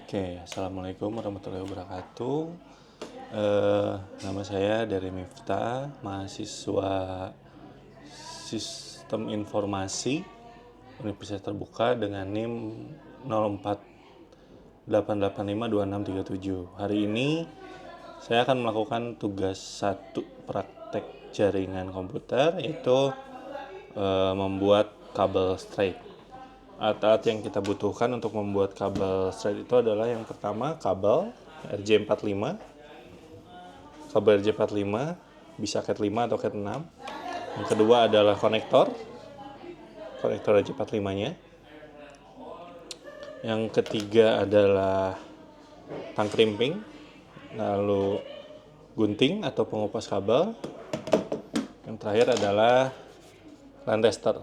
Oke, Assalamualaikum warahmatullahi wabarakatuh. Nama saya dari Miftah, mahasiswa Sistem Informasi Universitas Terbuka dengan NIM 0488526637. Hari ini saya akan melakukan tugas 1 praktek jaringan komputer, yaitu membuat kabel straight. Alat-alat yang kita butuhkan untuk membuat kabel straight itu adalah yang pertama kabel RJ45. Kabel RJ45 bisa cat 5 atau cat 6. Yang kedua adalah konektor RJ45-nya. Yang ketiga adalah tang krimping, lalu gunting atau pengupas kabel. Yang terakhir adalah line tester.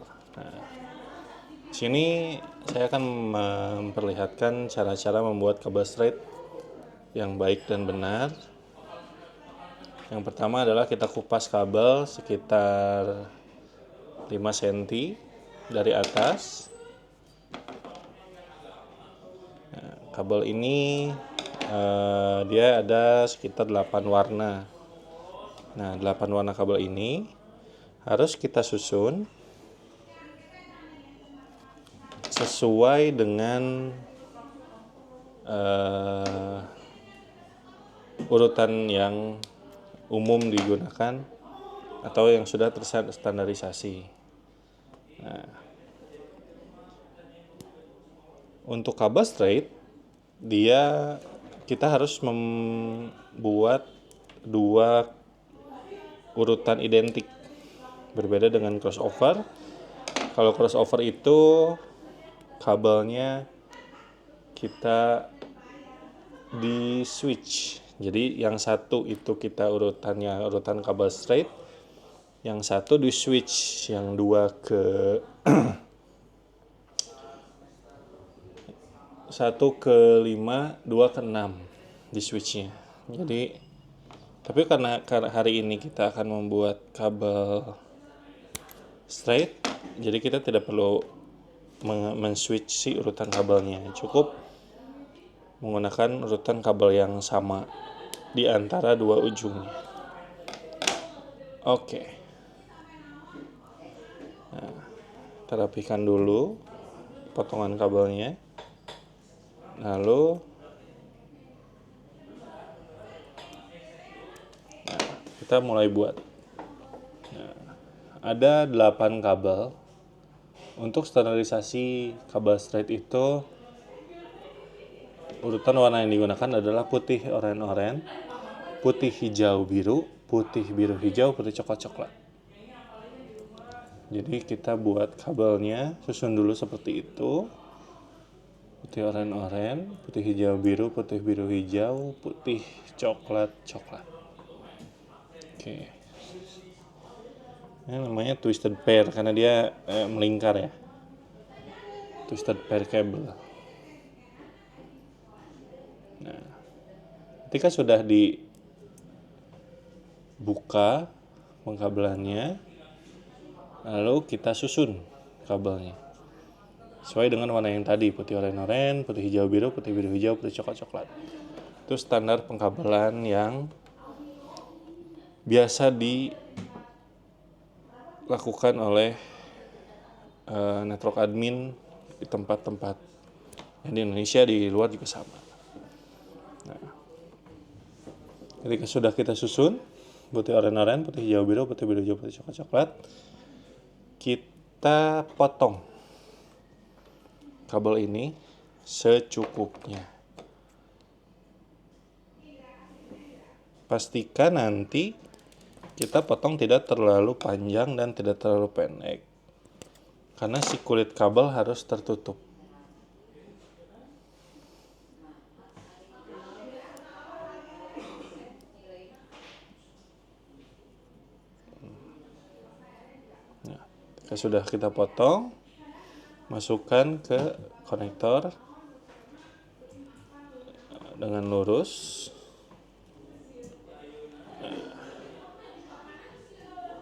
Di sini saya akan memperlihatkan cara-cara membuat kabel straight yang baik dan benar. Yang pertama adalah kita kupas kabel sekitar 5 cm dari atas. Kabel ini dia ada sekitar 8 warna. Nah, 8 warna kabel ini harus kita susun sesuai dengan urutan yang umum digunakan atau yang sudah terstandarisasi. Nah, untuk kabel straight kita harus membuat 2 urutan identik, berbeda dengan crossover. Kalau crossover itu kabelnya kita di switch. Jadi yang satu itu kita urutan kabel straight, yang satu di switch, yang 2 ke 1 ke 5, 2 ke 6 di switchnya. Jadi tapi karena hari ini kita akan membuat kabel straight, jadi kita tidak perlu men-switch si urutan kabelnya. Cukup menggunakan urutan kabel yang sama di antara 2 ujungnya. Oke. Nah, kita rapikan dulu potongan kabelnya. Lalu kita mulai buat. Ada 8 kabel. Untuk standarisasi kabel straight itu urutan warna yang digunakan adalah putih oranye, putih hijau biru, putih biru hijau, putih coklat. Jadi kita buat kabelnya, susun dulu seperti itu. Putih oranye, putih hijau biru, putih biru hijau, putih coklat. Oke. Ini namanya twisted pair karena dia melingkar ya. Twisted pair cable. Nah, ketika sudah dibuka pengkabelannya, lalu kita susun kabelnya sesuai dengan warna yang tadi, putih oranye, putih hijau biru, putih biru hijau, putih coklat. Itu standar pengkabelan yang biasa dilakukan oleh network admin di tempat-tempat yang di Indonesia, di luar juga sama. Nah, ketika sudah kita susun putih oranye, putih hijau biru, putih biru hijau, putih coklat, kita potong kabel ini secukupnya. Pastikan nanti kita potong tidak terlalu panjang dan tidak terlalu pendek, karena si kulit kabel harus tertutup. Nah, ketika sudah kita potong, masukkan ke konektor dengan lurus.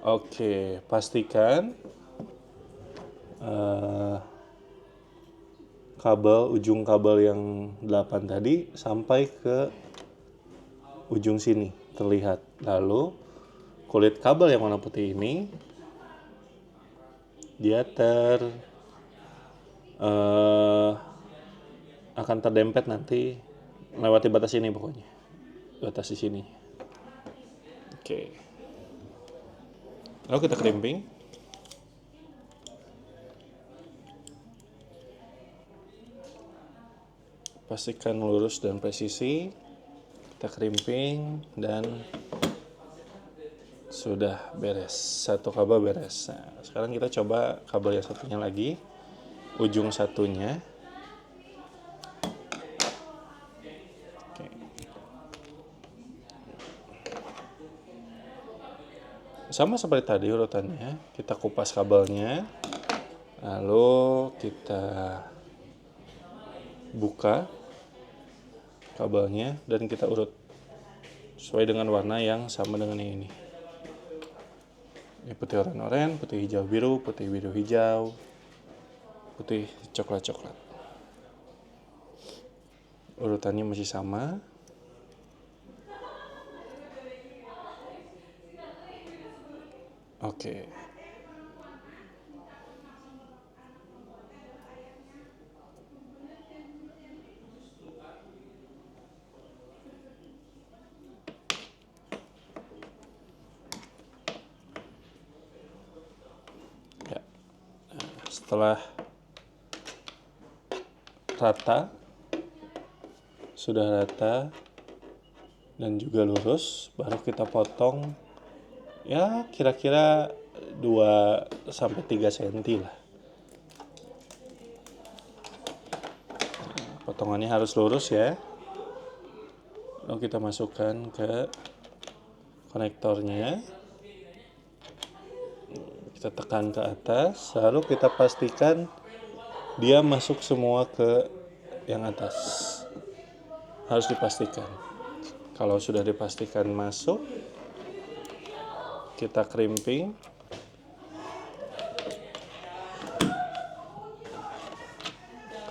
Oke, pastikan ujung kabel yang 8 tadi sampai ke ujung sini terlihat. Lalu kulit kabel yang warna putih ini dia akan terdempet nanti melewati batas ini, pokoknya batas di sini. Oke. Lalu kita crimping. Pastikan lurus dan presisi. Kita crimping dan sudah beres. Satu kabel beres. Nah, sekarang kita coba kabel yang satunya lagi. Ujung satunya. Oke. Sama seperti tadi urutannya. Kita kupas kabelnya. Lalu kita buka kabelnya dan kita urut sesuai dengan warna yang sama dengan ini. Ini putih oranye, putih hijau biru, putih biru hijau, putih coklat. Urutannya masih sama. Oke. Setelah sudah rata dan juga lurus, baru kita potong ya kira-kira 2-3 cm lah. Potongannya harus lurus ya. Lalu kita masukkan ke konektornya. Kita tekan ke atas, lalu kita pastikan dia masuk semua ke yang atas. Harus dipastikan. Kalau sudah dipastikan masuk, kita crimping.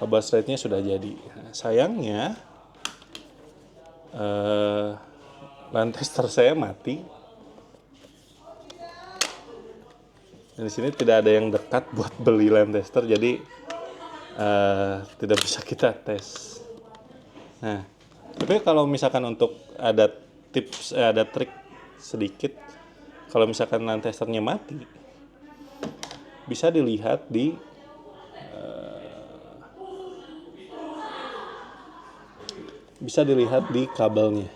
Kabel straightnya sudah jadi. Nah, sayangnya line tester saya mati. Dan di sini tidak ada yang dekat buat beli line tester, jadi tidak bisa kita tes. Nah, tapi kalau misalkan untuk ada tips, ada trik sedikit, kalau misalkan line testernya mati, bisa dilihat di kabelnya.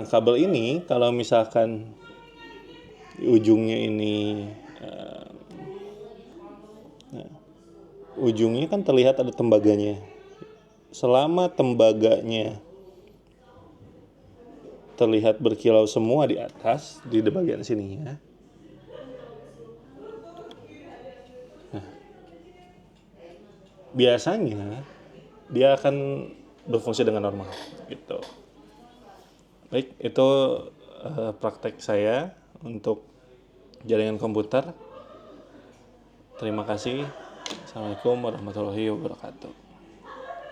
Kabel ini kalau misalkan ujungnya ini ujungnya kan terlihat ada tembaganya. Selama tembaganya terlihat berkilau semua di atas, di bagian sininya, biasanya dia akan berfungsi dengan normal gitu. Baik, itu praktek saya untuk jaringan komputer. Terima kasih. Assalamualaikum warahmatullahi wabarakatuh.